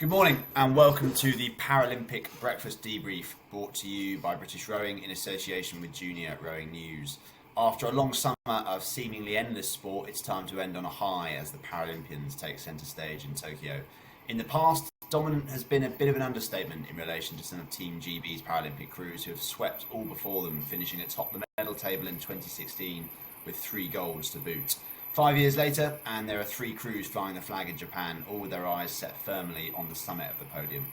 Good morning and welcome to the Paralympic Breakfast Debrief, brought to you by British Rowing in association with Junior Rowing News. After a long summer of seemingly endless sport, it's time to end on a high as the Paralympians take centre stage in Tokyo. In the past, dominant has been a bit of an understatement in relation to some of Team GB's Paralympic crews who have swept all before them, finishing atop the medal table in 2016 with 3 golds to boot. 5 years later, and there are 3 crews flying the flag in Japan, all with their eyes set firmly on the summit of the podium.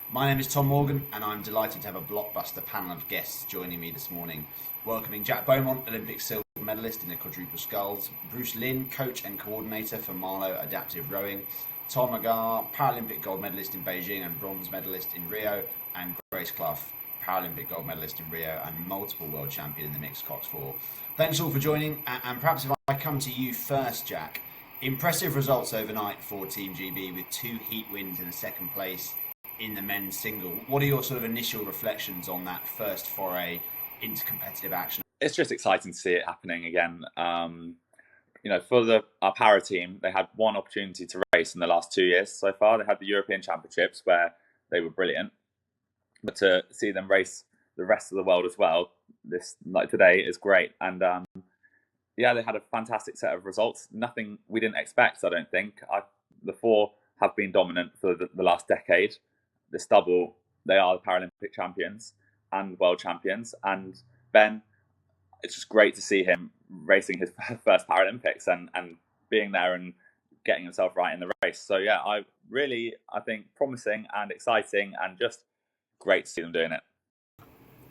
My name is Tom Morgan, and I'm delighted to have a blockbuster panel of guests joining me this morning. Welcoming Jack Beaumont, Olympic silver medalist in the quadruple sculls, Bruce Lynn, coach and coordinator for Marlow Adaptive Rowing, Tom Aggar, Paralympic gold medalist in Beijing and bronze medalist in Rio, and Grace Clough, Paralympic gold medalist in Rio and multiple world champion in the mixed coxed 4. Thanks all for joining, and perhaps if I come to you first, Jack. Impressive results overnight for Team GB with 2 heat wins and a second place in the men's single. What are your sort of initial reflections on that first foray into competitive action? It's just exciting to see it happening again. For our para team, they had one opportunity to race in the last 2 years so far. They had the European Championships where they were brilliant, but to see them race the rest of the world as well, today, is great. And they had a fantastic set of results. Nothing we didn't expect, I don't think. The 4 have been dominant for the last decade. The stubble, they are the Paralympic champions and world champions. And Ben, it's just great to see him racing his first Paralympics and being there and getting himself right in the race. So I think promising and exciting and just great to see them doing it.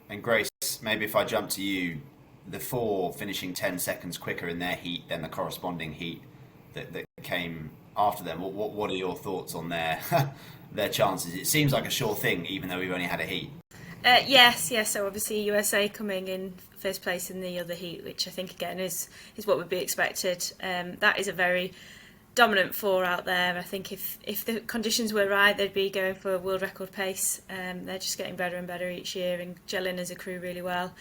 And Grace, maybe if I jump to you, the 4 finishing 10 seconds quicker in their heat than the corresponding heat that came after them. What are your thoughts on their chances? It seems like a sure thing, even though we've only had a heat. Yes. So obviously USA coming in first place in the other heat, which I think again is what would be expected. That is a very dominant 4 out there. I think if the conditions were right, they'd be going for a world record pace. They're just getting better and better each year and gelling as a crew really well.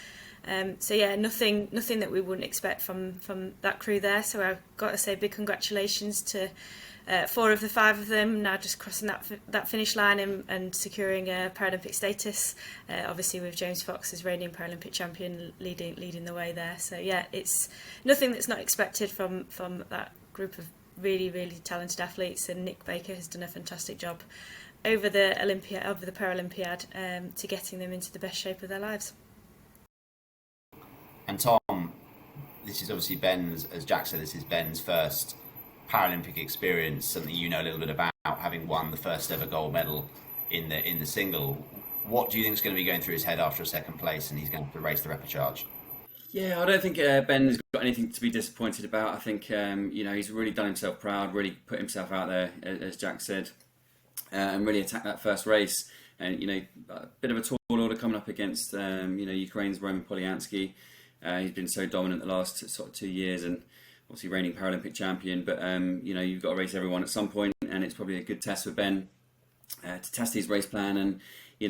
Nothing that we wouldn't expect from that crew there. So I've got to say big congratulations to 4 of the 5 of them now just crossing that finish line and securing a Paralympic status. Obviously with James Fox as reigning Paralympic champion leading the way there. So it's nothing that's not expected from that group of really, really talented athletes, and Nick Baker has done a fantastic job over the Paralympiad to getting them into the best shape of their lives. And Tom, this is obviously Ben's, as Jack said, this is Ben's first Paralympic experience, something you know a little bit about, having won the first ever gold medal in the single. What do you think is going to be going through his head after a second place and he's going to race the repechage? Yeah, I don't think Ben has got anything to be disappointed about. I think he's really done himself proud, really put himself out there, as Jack said, and really attacked that first race. And a bit of a tall order coming up against Ukraine's Roman Polyansky. He's been so dominant the last sort of 2 years, and obviously reigning Paralympic champion. But you've got to race everyone at some point, and it's probably a good test for Ben to test his race plan. And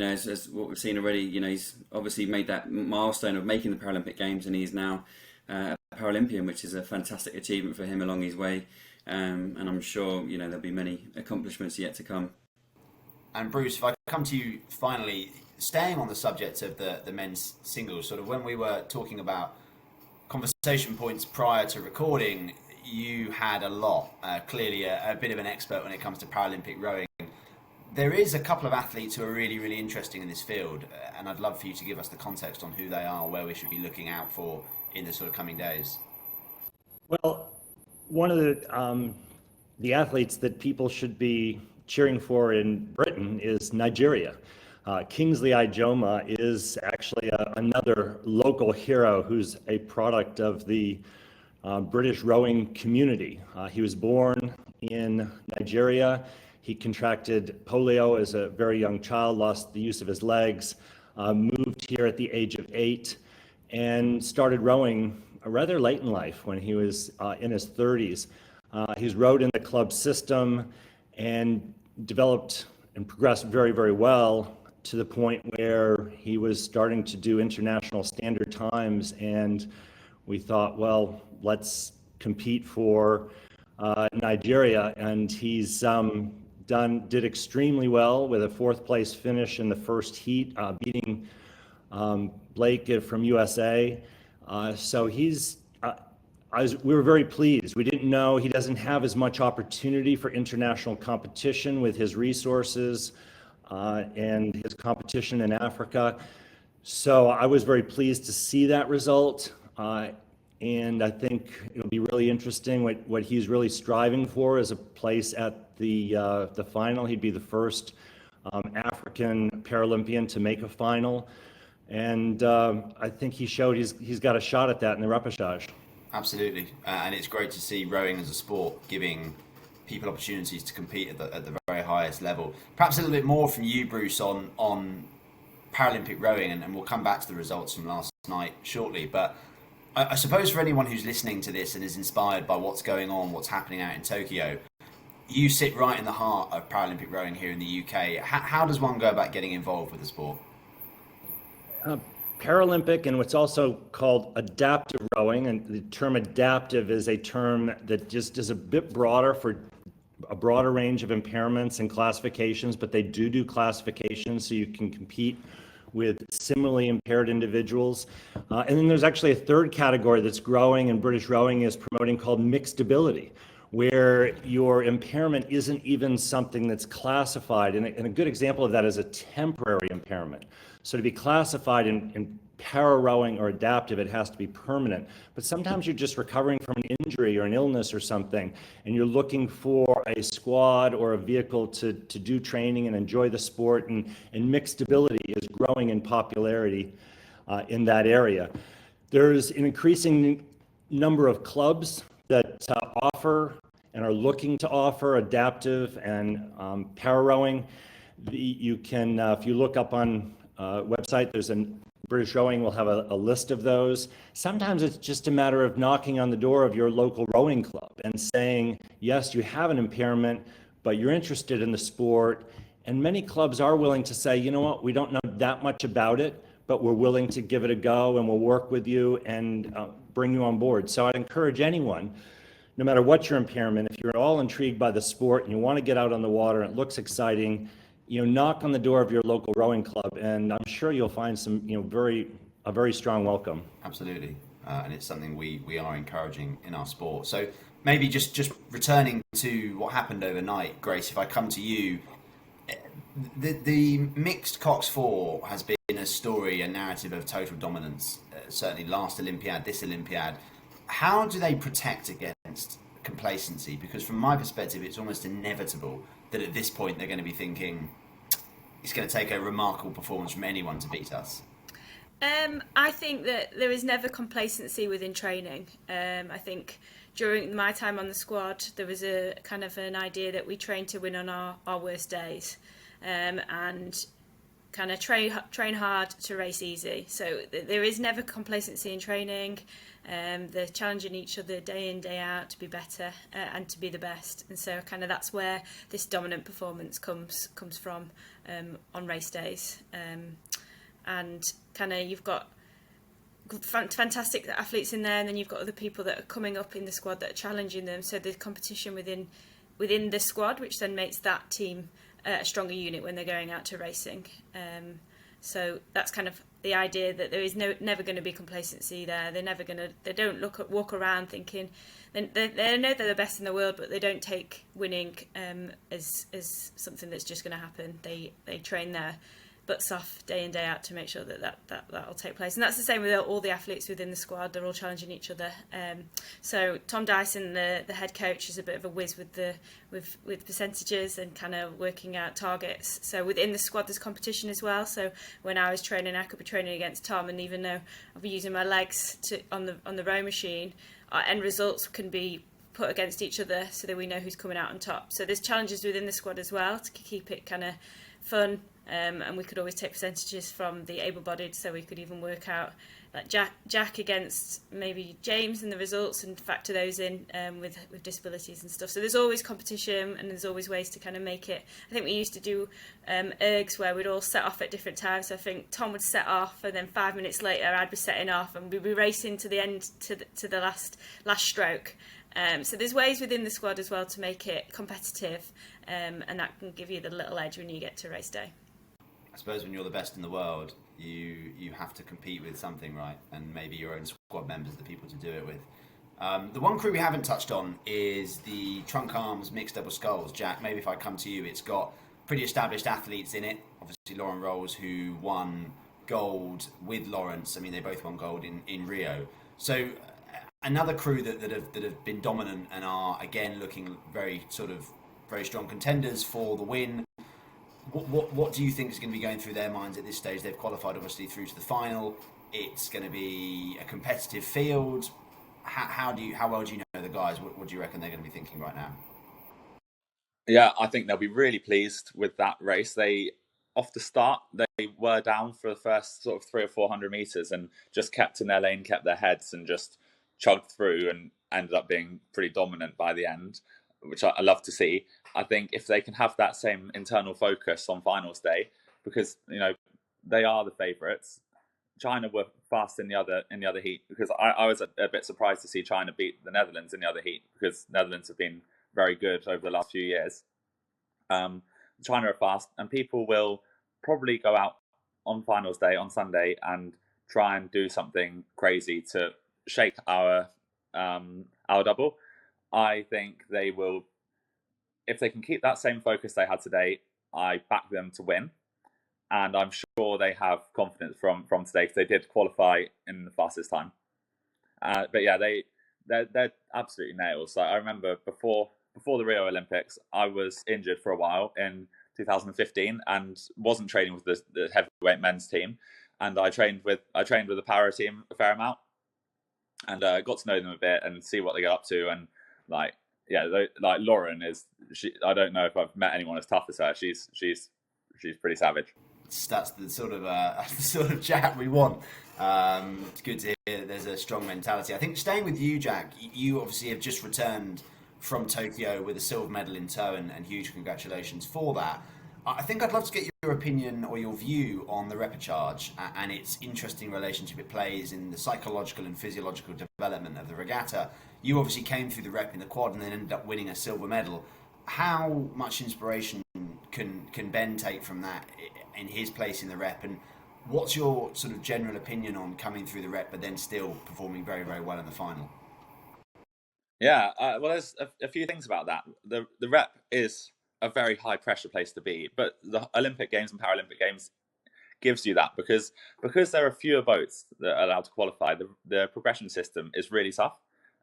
as what we've seen already, he's obviously made that milestone of making the Paralympic Games, and he's now a Paralympian, which is a fantastic achievement for him along his way. And I'm sure there'll be many accomplishments yet to come. And Bruce, if I come to you finally, staying on the subject of the men's singles, sort of when we were talking about conversation points prior to recording, you had a lot, clearly a bit of an expert when it comes to Paralympic rowing. There is a couple of athletes who are really, really interesting in this field, and I'd love for you to give us the context on who they are, where we should be looking out for in the sort of coming days. Well, one of the athletes that people should be cheering for in Britain is Nigeria. Kingsley Ijoma is actually another local hero who's a product of the British rowing community. He was born in Nigeria. He contracted polio as a very young child, lost the use of his legs, moved here at the age of 8, and started rowing rather late in life when he was in his 30s. He's rowed in the club system and developed and progressed very, very well to the point where he was starting to do international standard times, and we thought, well, let's compete for Nigeria, and he's did extremely well with a 4th place finish in the first heat, beating Blake from USA. So we were very pleased. We didn't know he doesn't have as much opportunity for international competition with his resources and his competition in Africa. So I was very pleased to see that result. And I think it'll be really interesting what he's really striving for is a place at the final. He'd be the first African Paralympian to make a final. And I think he showed he's got a shot at that in the repechage. Absolutely, and it's great to see rowing as a sport giving people opportunities to compete at the very highest level. Perhaps a little bit more from you, Bruce, on Paralympic rowing, and we'll come back to the results from last night shortly. But I suppose for anyone who's listening to this and is inspired by what's going on, what's happening out in Tokyo, you sit right in the heart of Paralympic rowing here in the UK. How does one go about getting involved with the sport? Paralympic and what's also called adaptive rowing, and the term adaptive is a term that just is a bit broader for a broader range of impairments and classifications, but they do classifications so you can compete with similarly impaired individuals. And then there's actually a third category that's growing and British Rowing is promoting called mixed ability, where your impairment isn't even something that's classified. And a good example of that is a temporary impairment. So to be classified in para rowing or adaptive, it has to be permanent. But sometimes you're just recovering from an injury or an illness or something, and you're looking for a squad or a vehicle to do training and enjoy the sport, and mixed ability is growing in popularity in that area. There's an increasing number of clubs that offer and are looking to offer adaptive and para rowing. You can, if you look up on website, there's British Rowing will have a list of those. Sometimes it's just a matter of knocking on the door of your local rowing club and saying, yes, you have an impairment, but you're interested in the sport. And many clubs are willing to say, you know what, we don't know that much about it, but we're willing to give it a go and we'll work with you and bring you on board. So I'd encourage anyone, no matter what your impairment, if you're at all intrigued by the sport and you want to get out on the water and it looks exciting, knock on the door of your local rowing club, and I'm sure you'll find some, a very strong welcome. Absolutely, and it's something we are encouraging in our sport. So maybe just returning to what happened overnight, Grace, if I come to you, the mixed coxed 4 has been a story, a narrative of total dominance, certainly last Olympiad, this Olympiad. How do they protect against complacency? Because from my perspective, it's almost inevitable that at this point they're going to be thinking it's going to take a remarkable performance from anyone to beat us. I think that there is never complacency within training. I think during my time on the squad, there was a kind of an idea that we train to win on our worst days, and kind of train hard to race easy. So there is never complacency in training. They're challenging each other day in, day out to be better and to be the best. And so kind of that's where this dominant performance comes from on race days. And kind of you've got fantastic athletes in there, and then you've got other people that are coming up in the squad that are challenging them. So there's competition within the squad, which then makes that team a stronger unit when they're going out to racing. So that's kind of the idea that there is never going to be complacency there. They don't walk around thinking, they know they're the best in the world, but they don't take winning as something that's just going to happen. They train their butts off day in, day out to make sure that'll take place. And that's the same with all the athletes within the squad. They're all challenging each other. So Tom Dyson, the head coach, is a bit of a whiz with percentages and kind of working out targets. So within the squad there's competition as well. So when I was training, I could be training against Tom, and even though I'll be using my legs on the row machine, our end results can be put against each other so that we know who's coming out on top. So there's challenges within the squad as well to keep it kind of fun. And we could always take percentages from the able-bodied, so we could even work out like Jack against maybe James and the results and factor those in with disabilities and stuff. So there's always competition, and there's always ways to kind of make it. I think we used to do ergs where we'd all set off at different times. So I think Tom would set off, and then 5 minutes later I'd be setting off, and we'd be racing to the end to the last stroke. So there's ways within the squad as well to make it competitive, and that can give you the little edge when you get to race day. I suppose when you're the best in the world, you have to compete with something, right? And maybe your own squad members are the people to do it with. The one crew we haven't touched on is the trunk arms mixed double sculls. Jack, maybe if I come to you, it's got pretty established athletes in it. Obviously, Lauren Rolls, who won gold with Lawrence. I mean, they both won gold in Rio. So another crew that have been dominant and are again looking very strong contenders for the win. What do you think is going to be going through their minds at this stage? They've qualified obviously through to the final. It's going to be a competitive field. How well do you know the guys? What do you reckon they're going to be thinking right now? Yeah, I think they'll be really pleased with that race. They, off the start, they were down for the first sort of 300 or 400 meters and just kept in their lane, kept their heads, and just chugged through and ended up being pretty dominant by the end, which I love to see. I think if they can have that same internal focus on finals day, because they are the favourites. China were fast in the other heat, because I was a bit surprised to see China beat the Netherlands in the other heat, because Netherlands have been very good over the last few years. China are fast, and people will probably go out on finals day on Sunday and try and do something crazy to shake our double. I think they will, if they can keep that same focus they had today. I back them to win, and I'm sure they have confidence from today, because they did qualify in the fastest time. But yeah, they're absolutely nails. I remember before the Rio Olympics, I was injured for a while in 2015 and wasn't training with the heavyweight men's team, and I trained with the para team a fair amount, and got to know them a bit and see what they get up to. And like Lauren is, I don't know if I've met anyone as tough as her. She's pretty savage. That's the sort of Jack we want. It's good to hear that there's a strong mentality. I think staying with you, Jack, you obviously have just returned from Tokyo with a silver medal in tow, and huge congratulations for that. I think I'd love to get your opinion or your view on the repechage and its interesting relationship it plays in the psychological and physiological development of the regatta. You obviously came through the rep in the quad and then ended up winning a silver medal. How much inspiration can Ben take from that in his place in the rep, and what's your sort of general opinion on coming through the rep but then still performing very, very well in the final? Yeah, well, there's a few things about that. The rep is a very high pressure place to be, but the Olympic Games and Paralympic Games gives you that because there are fewer boats that are allowed to qualify. The progression system is really tough.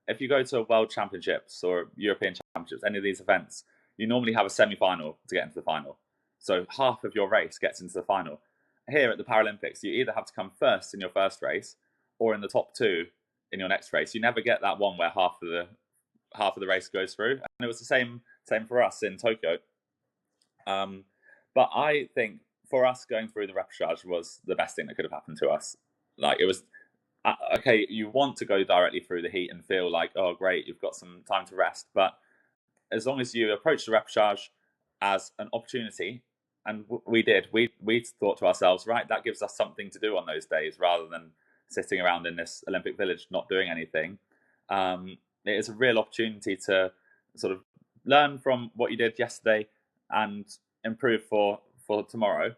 If you go to World Championships or European Championships, any of these events, you normally have a semi-final to get into the final. So half of your race gets into the final. Here at the Paralympics, you either have to come first in your first race or in the top two in your next race. You never get that one where half of the race goes through. And it was the same for us in Toyko. But I think for us, going through the repechage was the best thing that could have happened to us. Like, it was okay. You want to go directly through the heat and feel like, oh great, you've got some time to rest. But as long as you approach the repechage as an opportunity, and we did, we thought to ourselves, right, that gives us something to do on those days rather than sitting around in this Olympic village not doing anything. It is a real opportunity to sort of learn from what you did yesterday and improve for tomorrow.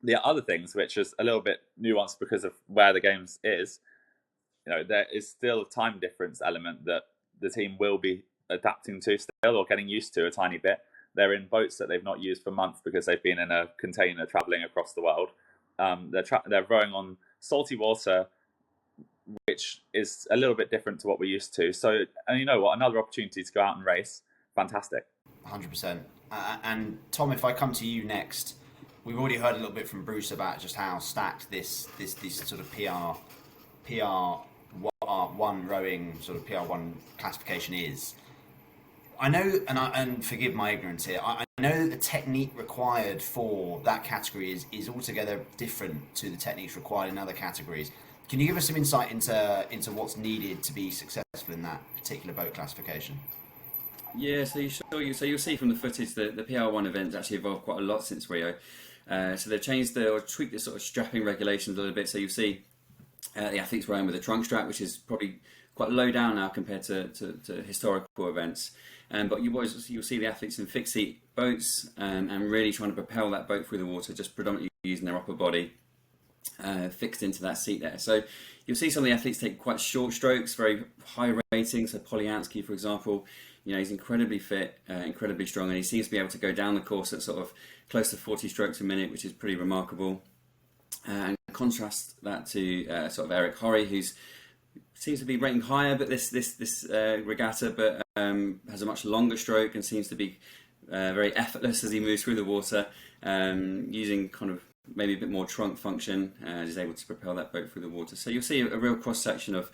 The other things, which is a little bit nuanced because of where the games is, there is still a time difference element that the team will be adapting to still, or getting used to a tiny bit. They're in boats that they've not used for months because they've been in a container traveling across the world. They're rowing on salty water, which is a little bit different to what we're used to. So, and you know what, another opportunity to go out and race, fantastic. 100%. And Tom, if I come to you next, we've already heard a little bit from Bruce about just how stacked this sort of PR1 rowing, sort of PR1 classification is. I know, and forgive my ignorance here, I know that the technique required for that category is altogether different to the techniques required in other categories. Can you give us some insight into what's needed to be successful in that particular boat classification? Yeah, so you'll see from the footage that the PR1 event's actually evolved quite a lot since Rio. So they've changed or tweaked the sort of strapping regulations a little bit. So you'll see the athletes rowing with a trunk strap, which is probably quite low down now compared to historical events. But you'll see the athletes in fixed seat boats and really trying to propel that boat through the water, just predominantly using their upper body fixed into that seat there. So you'll see some of the athletes take quite short strokes, very high ratings. So Polyansky, for example, he's incredibly fit, incredibly strong, and he seems to be able to go down the course at sort of close to 40 strokes a minute, which is pretty remarkable. And contrast that to sort of Eric Horry, who seems to be rating higher, but this regatta, but has a much longer stroke and seems to be very effortless as he moves through the water, using kind of maybe a bit more trunk function, is able to propel that boat through the water. So you'll see a real cross section of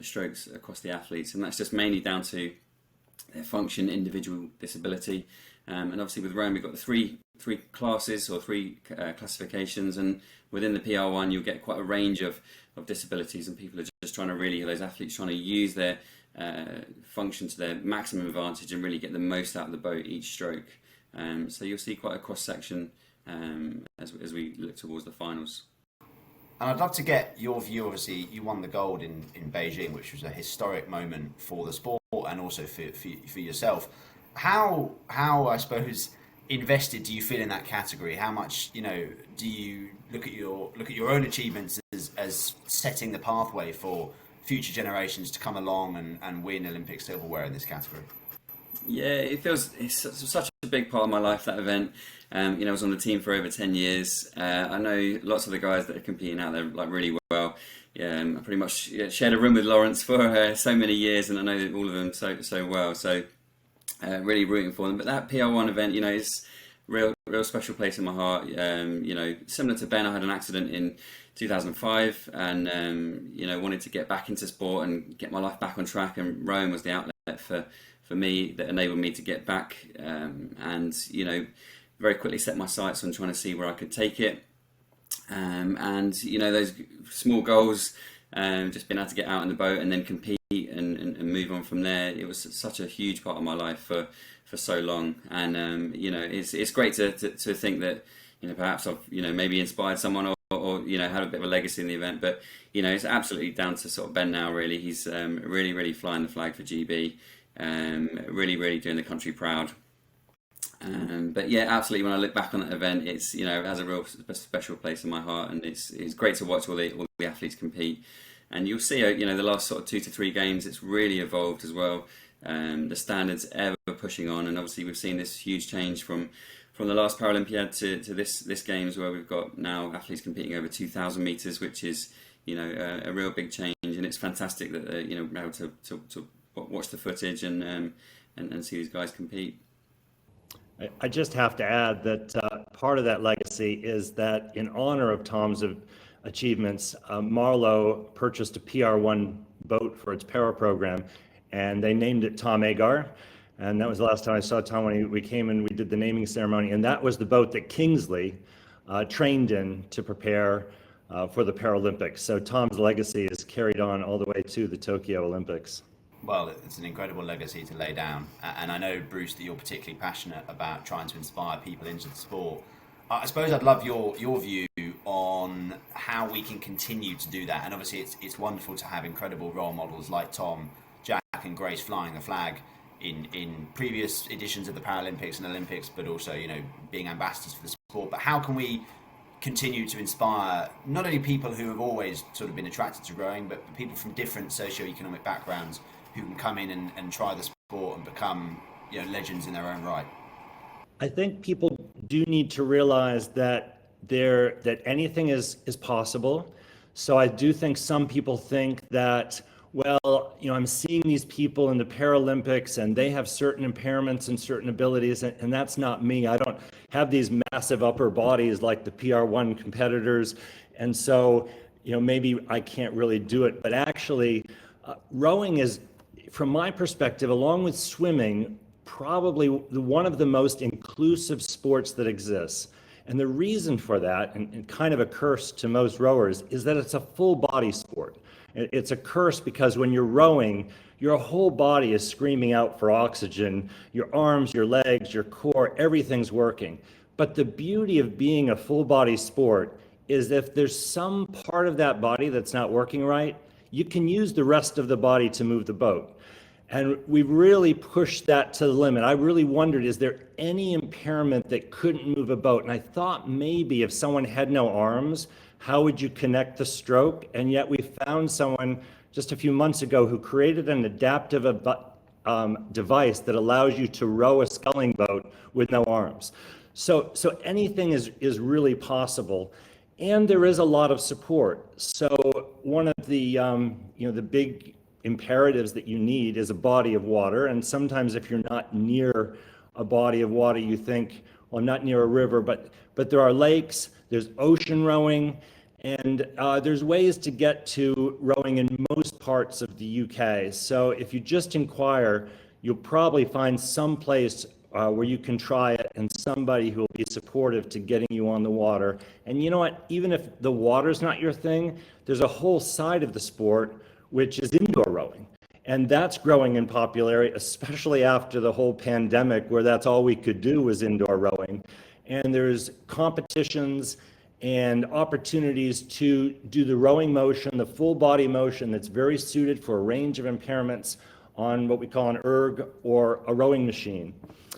strokes across the athletes, and that's just mainly down to their function, individual disability, and obviously with Rome we've got the three classes or three classifications, and within the PR1 you'll get quite a range of disabilities, and people are just trying to really, those athletes trying to use their function to their maximum advantage and really get the most out of the boat each stroke. So you'll see quite a cross section as we look towards the finals. And I'd love to get your view. Obviously, you won the gold in Beijing, which was a historic moment for the sport and also for yourself. How I suppose invested do you feel in that category? How much do you look at your own achievements as setting the pathway for future generations to come along and win Olympic silverware in this category? Yeah, it's such a big part of my life, that event. I was on the team for over 10 years. I know lots of the guys that are competing out there like really well. I pretty much shared a room with Lawrence for so many years, and I know all of them so well. So really rooting for them. But that PR1 event, is real special place in my heart. Similar to Ben, I had an accident in 2005, and wanted to get back into sport and get my life back on track. And Rome was the outlet for me that enabled me to get back, and very quickly set my sights on trying to see where I could take it. And those small goals, just being able to get out in the boat and then compete and move on from there. It was such a huge part of my life for so long, and it's great to think that perhaps I've maybe inspired someone or had a bit of a legacy in the event. But it's absolutely down to sort of Ben now. Really, he's really flying the flag for GB, really doing the country proud. But yeah, absolutely. When I look back on that event, it's it has a real special place in my heart, and it's great to watch all the athletes compete. And you'll see, the last sort of 2 to 3 games, it's really evolved as well. The standards ever pushing on, and obviously we've seen this huge change from the last Paralympiad to this games, where we've got now athletes competing over 2,000 meters, which is a real big change. And it's fantastic that they're able to watch the footage and see these guys compete. I just have to add that part of that legacy is that in honor of Tom's achievements, Marlow purchased a PR1 boat for its para program, and they named it Tom Aggar. And that was the last time I saw Tom, when we came and we did the naming ceremony. And that was the boat that Kingsley trained in to prepare for the Paralympics. So Tom's legacy is carried on all the way to the Tokyo Olympics. Well, it's an incredible legacy to lay down. And I know, Bruce, that you're particularly passionate about trying to inspire people into the sport. I suppose I'd love your view on how we can continue to do that. And obviously it's wonderful to have incredible role models like Tom, Jack and Grace flying the flag in previous editions of the Paralympics and Olympics, but also, being ambassadors for the sport. But how can we continue to inspire not only people who have always sort of been attracted to rowing, but people from different socio-economic backgrounds who can come in and try the sport and become legends in their own right? I think people do need to realize that anything is possible. So I do think some people think that, well, I'm seeing these people in the Paralympics and they have certain impairments and certain abilities, and that's not me. I don't have these massive upper bodies like the PR1 competitors, and so maybe I can't really do it. But actually, rowing is, from my perspective, along with swimming, probably one of the most inclusive sports that exists. And the reason for that, and kind of a curse to most rowers, is that it's a full body sport. It's a curse because when you're rowing, your whole body is screaming out for oxygen. Your arms, your legs, your core, everything's working. But the beauty of being a full body sport is if there's some part of that body that's not working right, you can use the rest of the body to move the boat. And we really pushed that to the limit. I really wondered, is there any impairment that couldn't move a boat? And I thought maybe if someone had no arms, how would you connect the stroke? And yet we found someone just a few months ago who created an adaptive device that allows you to row a sculling boat with no arms. So anything is really possible. And there is a lot of support. So one of the, the big imperatives that you need is a body of water. And sometimes if you're not near a body of water, you think, well, I'm not near a river, but there are lakes, there's ocean rowing, and there's ways to get to rowing in most parts of the UK. So if you just inquire, you'll probably find some place where you can try it and somebody who will be supportive to getting you on the water. And you know what, even if the water's not your thing, there's a whole side of the sport which is indoor rowing. And that's growing in popularity, especially after the whole pandemic where that's all we could do was indoor rowing. And there's competitions and opportunities to do the rowing motion, the full body motion that's very suited for a range of impairments on what we call an erg or a rowing machine.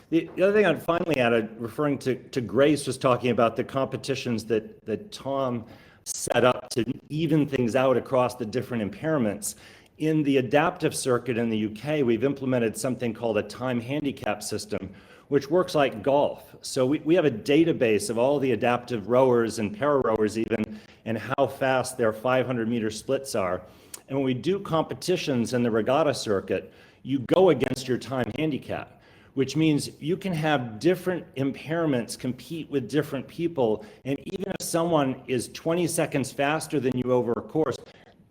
The other thing I'd finally add, referring to Grace was talking about the competitions that Tom set up to even things out across the different impairments. In the adaptive circuit in the UK, we've implemented something called a time handicap system, which works like golf. So we have a database of all the adaptive rowers and para-rowers even, and how fast their 500-meter splits are. And when we do competitions in the regatta circuit, you go against your time handicap, which means you can have different impairments compete with different people. And even if someone is 20 seconds faster than you over a course,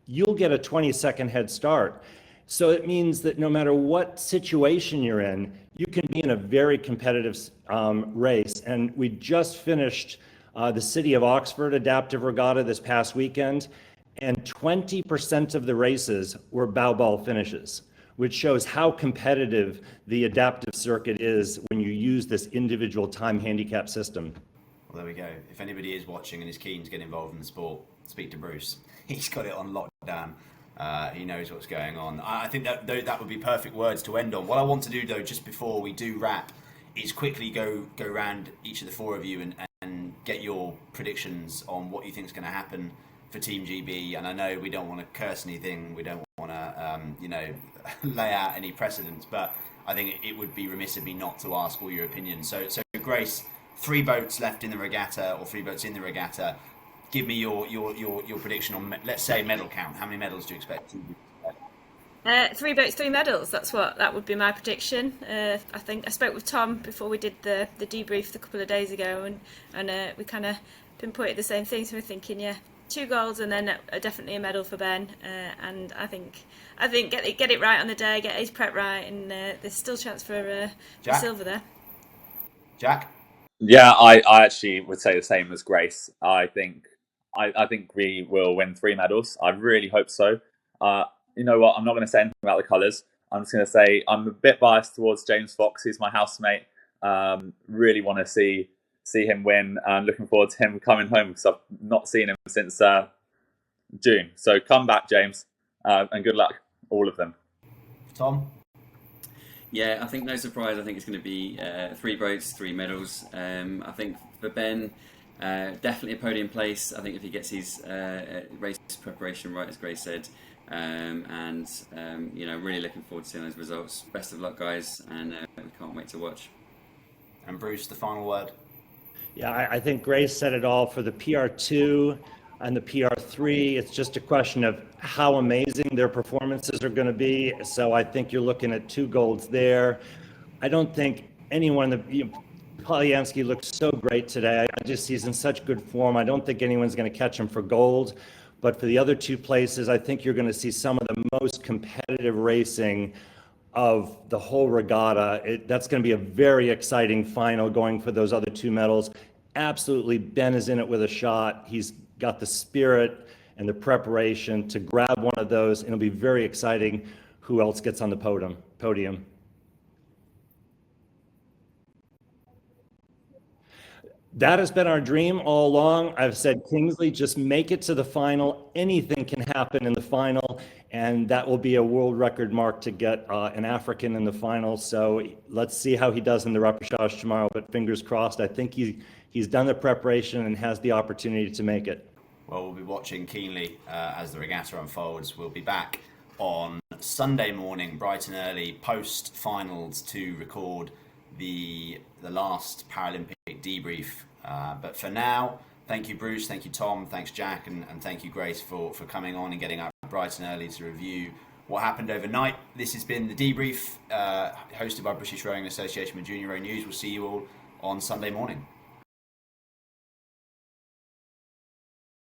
you'll get a 20-second head start. So it means that no matter what situation you're in, you can be in a very competitive race. And we just finished the City of Oxford Adaptive Regatta this past weekend, and 20% of the races were bow ball finishes, which shows how competitive the adaptive circuit is when you use this individual time handicap system. Well, there we go. If anybody is watching and is keen to get involved in the sport, speak to Bruce. He's got it on lockdown. He knows what's going on. I think that would be perfect words to end on. What I want to do, though, just before we do wrap, is quickly go around each of the four of you and get your predictions on what you think is going to happen for Team GB. And I know we don't want to curse anything. We don't want to, lay out any precedents. But I think it would be remiss of me not to ask all your opinions. So Grace, 3 boats left in the regatta, or 3 boats in the regatta. Give me your prediction on, let's say, medal count. How many medals do you expect? 3 boats, 3 medals. That would be my prediction. I think I spoke with Tom before we did the debrief a couple of days ago, and we kind of pinpointed the same thing. So we're thinking, 2 golds and then definitely a medal for Ben. And I think get it right on the day, get his prep right, and there's still a chance for silver there. Jack? Yeah, I actually would say the same as Grace. I think we will win 3 medals. I really hope so. You know what? I'm not going to say anything about the colours. I'm just going to say I'm a bit biased towards James Fox, who's my housemate. Really want to see him win. I'm looking forward to him coming home because I've not seen him since June. So come back, James, and good luck, all of them. Tom? Yeah, I think no surprise. I think it's going to be 3 boats, 3 medals. I think for Ben, definitely a podium place. I think if he gets his race preparation right, as Grace said, really looking forward to seeing those results. Best of luck, guys, and we can't wait to watch. And Bruce, the final word. Yeah, I think Grace said it all. For the PR2 and the PR3, it's just a question of how amazing their performances are going to be. So I think you're looking at 2 golds there. I don't think anyone, Polyansky looked so great today. He's in such good form. I don't think anyone's going to catch him for gold. But for the other 2 places, I think you're going to see some of the most competitive racing of the whole regatta. That's going to be a very exciting final going for those other 2 medals. Absolutely, Ben is in it with a shot. He's got the spirit and the preparation to grab one of those, and it'll be very exciting who else gets on the podium. That has been our dream all along. I've said, Kingsley, just make it to the final. Anything can happen in the final, and that will be a world record mark to get an African in the final. So let's see how he does in the repechage tomorrow, but fingers crossed. I think he's done the preparation and has the opportunity to make it. Well, we'll be watching keenly as the regatta unfolds. We'll be back on Sunday morning, bright and early, post-finals, to record the last Paralympic debrief. But for now, thank you, Bruce, thank you, Tom, thanks, Jack, and thank you, Grace, for coming on and getting up bright and early to review what happened overnight. This has been the Debrief, hosted by British Rowing Association with Junior Row News. We'll see you all on Sunday morning.